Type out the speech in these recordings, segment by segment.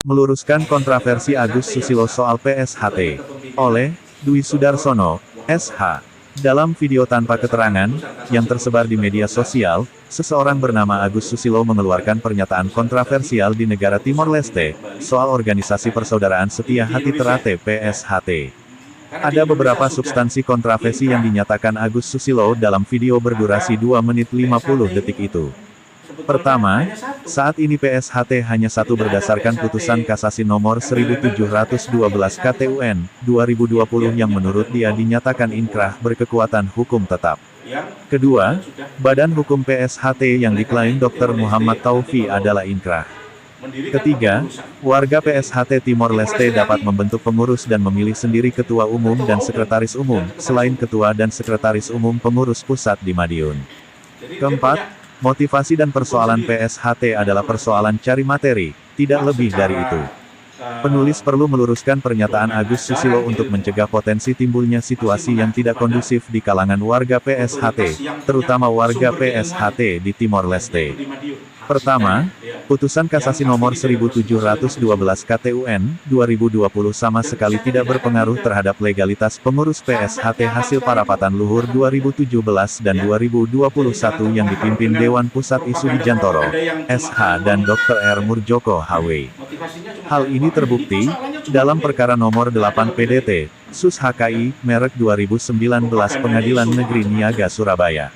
Meluruskan kontroversi Agus Susilo soal PSHT. Oleh Dwi Sudarsono, SH. Dalam video tanpa keterangan, yang tersebar di media sosial, seseorang bernama Agus Susilo mengeluarkan pernyataan kontroversial di negara Timor Leste, soal organisasi persaudaraan setia hati Ternate PSHT. Ada beberapa substansi kontroversi yang dinyatakan Agus Susilo dalam video berdurasi 2 menit 50 detik itu. Pertama, saat ini PSHT hanya satu berdasarkan putusan kasasi nomor 1712 KTUN 2020 yang menurut dia dinyatakan inkrah berkekuatan hukum tetap. Kedua, badan hukum PSHT yang diklaim Dr. Muhammad Taufi adalah inkrah. Ketiga, warga PSHT Timor Leste dapat membentuk pengurus dan memilih sendiri ketua umum dan sekretaris umum, selain ketua dan sekretaris umum pengurus pusat di Madiun. Keempat, motivasi dan persoalan PSHT adalah persoalan cari materi, tidak lebih dari itu. Penulis perlu meluruskan pernyataan Agus Susilo untuk mencegah potensi timbulnya situasi yang tidak kondusif di kalangan warga PSHT, terutama warga PSHT di Timor Leste. Pertama, putusan kasasi nomor 1712 KTUN 2020 sama sekali tidak berpengaruh terhadap legalitas pengurus PSHT hasil parapatan luhur 2017 dan 2021 yang dipimpin Dewan Pusat Isu Wijantoro, SH dan Dr. R. Murjoko HW. Hal ini terbukti dalam perkara nomor 8 PDT, Sus HKI, merek 2019 Pengadilan Negeri Niaga Surabaya.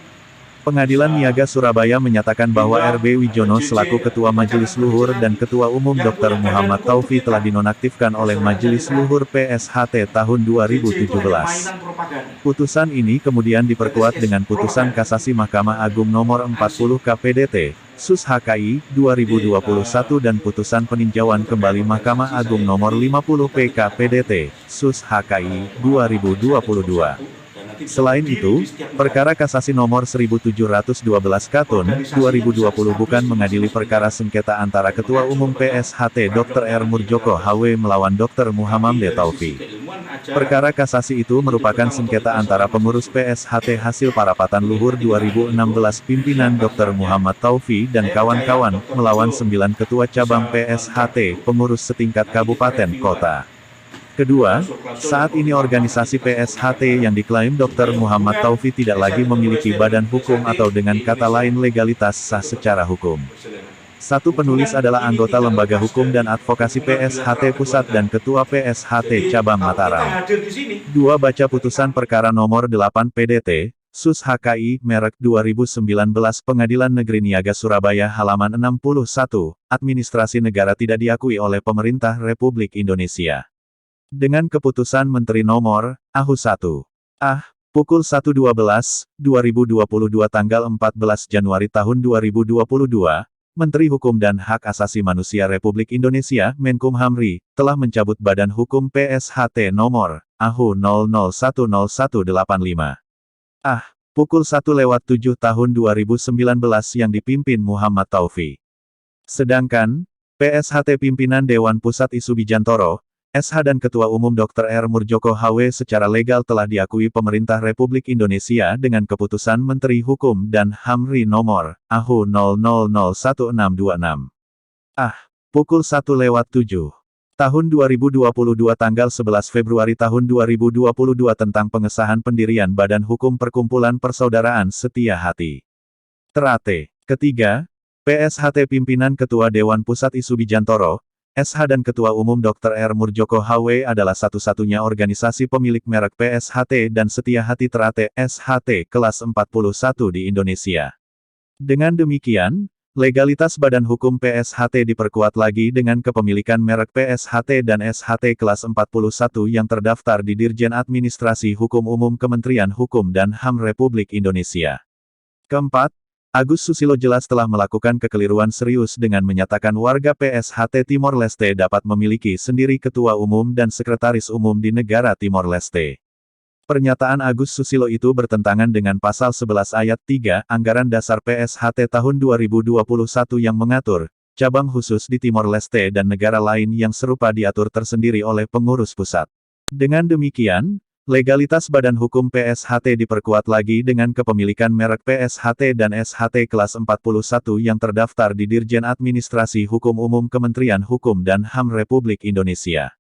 Pengadilan Niaga Surabaya menyatakan bahwa RB Wijono selaku Ketua Majelis Luhur dan Ketua Umum Dr. Muhammad Taufi telah dinonaktifkan oleh Majelis Luhur PSHT tahun 2017. Putusan ini kemudian diperkuat dengan putusan kasasi Mahkamah Agung nomor 40 KPDT, Sus HKI, 2021 dan putusan peninjauan kembali Mahkamah Agung nomor 50 PKPDT, Sus HKI, 2022. Selain itu, perkara kasasi nomor 1712 Katun 2020 bukan mengadili perkara sengketa antara Ketua Umum PSHT Dr. R. Murjoko HW melawan Dr. Muhammad Taufi. Perkara kasasi itu merupakan sengketa antara pengurus PSHT hasil parapatan luhur 2016 pimpinan Dr. Muhammad Taufi dan kawan-kawan melawan 9 ketua cabang PSHT pengurus setingkat kabupaten kota. Kedua, saat ini organisasi PSHT yang diklaim Dr. Muhammad Taufi tidak lagi memiliki badan hukum atau dengan kata lain legalitas sah secara hukum. Satu penulis adalah anggota Lembaga Hukum dan Advokasi PSHT Pusat dan Ketua PSHT Cabang Mataram. Dua, baca putusan perkara nomor 8 PDT, Sus HKI, merek 2019 Pengadilan Negeri Niaga Surabaya halaman 61, administrasi negara tidak diakui oleh pemerintah Republik Indonesia. Dengan keputusan Menteri Nomor, AHU 1. Pukul 1.12, 2022 tanggal 14 Januari tahun 2022, Menteri Hukum dan Hak Asasi Manusia Republik Indonesia, Menkumham RI, telah mencabut Badan Hukum PSHT Nomor, AHU 001018. Pukul 1:07 tahun 2019 yang dipimpin Muhammad Taufi. Sedangkan, PSHT pimpinan Dewan Pusat Isu Wijantoro, SH dan Ketua Umum Dr. R. Murjoko HW secara legal telah diakui pemerintah Republik Indonesia dengan keputusan Menteri Hukum dan HAM RI nomor, AHU 001626. Pukul 1:07. Tahun 2022 tanggal 11 Februari tahun 2022 tentang pengesahan pendirian Badan Hukum Perkumpulan Persaudaraan Setia Hati Ternate. Ketiga, PSHT pimpinan Ketua Dewan Pusat Isu Wijantoro, SH dan Ketua Umum Dr. R. Murjoko HW adalah satu-satunya organisasi pemilik merek PSHT dan Setia Hati Ternate SHT kelas 41 di Indonesia. Dengan demikian, legalitas Badan Hukum PSHT diperkuat lagi dengan kepemilikan merek PSHT dan SHT kelas 41 yang terdaftar di Dirjen Administrasi Hukum Umum Kementerian Hukum dan HAM Republik Indonesia. Keempat, Agus Susilo jelas telah melakukan kekeliruan serius dengan menyatakan warga PSHT Timor Leste dapat memiliki sendiri ketua umum dan sekretaris umum di negara Timor Leste. Pernyataan Agus Susilo itu bertentangan dengan pasal 11 ayat 3 Anggaran Dasar PSHT tahun 2021 yang mengatur, cabang khusus di Timor Leste dan negara lain yang serupa diatur tersendiri oleh pengurus pusat. Dengan demikian, Legalitas Badan Hukum PSHT diperkuat lagi dengan kepemilikan merek PSHT dan SHT kelas 41 yang terdaftar di Dirjen Administrasi Hukum Umum Kementerian Hukum dan HAM Republik Indonesia.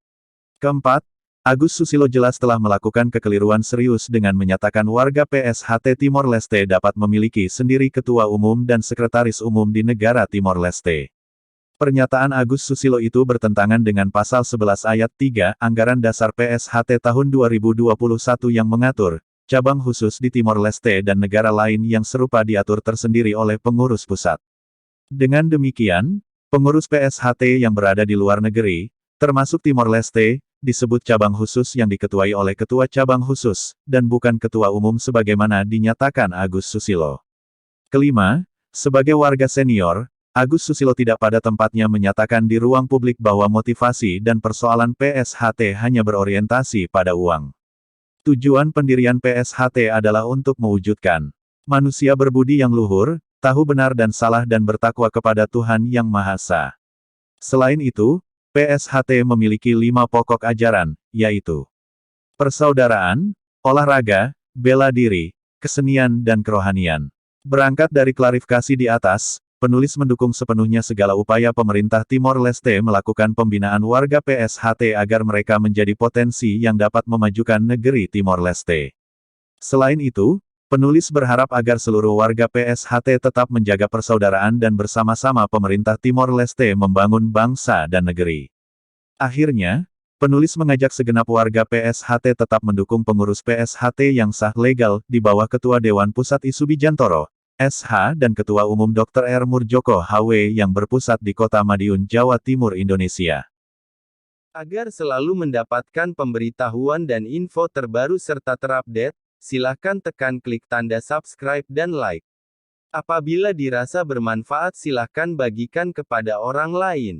Keempat, Agus Susilo jelas telah melakukan kekeliruan serius dengan menyatakan warga PSHT Timor Leste dapat memiliki sendiri ketua umum dan sekretaris umum di negara Timor Leste. Pernyataan Agus Susilo itu bertentangan dengan Pasal 11 Ayat 3 Anggaran Dasar PSHT tahun 2021 yang mengatur, cabang khusus di Timor Leste dan negara lain yang serupa diatur tersendiri oleh pengurus pusat. Dengan demikian, pengurus PSHT yang berada di luar negeri, termasuk Timor Leste, disebut cabang khusus yang diketuai oleh ketua cabang khusus, dan bukan ketua umum sebagaimana dinyatakan Agus Susilo. Kelima, sebagai warga senior, Agus Susilo tidak pada tempatnya menyatakan di ruang publik bahwa motivasi dan persoalan PSHT hanya berorientasi pada uang. Tujuan pendirian PSHT adalah untuk mewujudkan manusia berbudi yang luhur, tahu benar dan salah dan bertakwa kepada Tuhan Yang Maha Esa. Selain itu, PSHT memiliki 5 pokok ajaran, yaitu persaudaraan, olahraga, bela diri, kesenian dan kerohanian. Berangkat dari klarifikasi di atas, penulis mendukung sepenuhnya segala upaya pemerintah Timor Leste melakukan pembinaan warga PSHT agar mereka menjadi potensi yang dapat memajukan negeri Timor Leste. Selain itu, penulis berharap agar seluruh warga PSHT tetap menjaga persaudaraan dan bersama-sama pemerintah Timor Leste membangun bangsa dan negeri. Akhirnya, penulis mengajak segenap warga PSHT tetap mendukung pengurus PSHT yang sah legal di bawah Ketua Dewan Pusat Isubijantoro, SH dan Ketua Umum Dr. R. Murjoko HW yang berpusat di Kota Madiun, Jawa Timur, Indonesia. Agar selalu mendapatkan pemberitahuan dan info terbaru serta terupdate, silakan tekan klik tanda subscribe dan like. Apabila dirasa bermanfaat silakan bagikan kepada orang lain.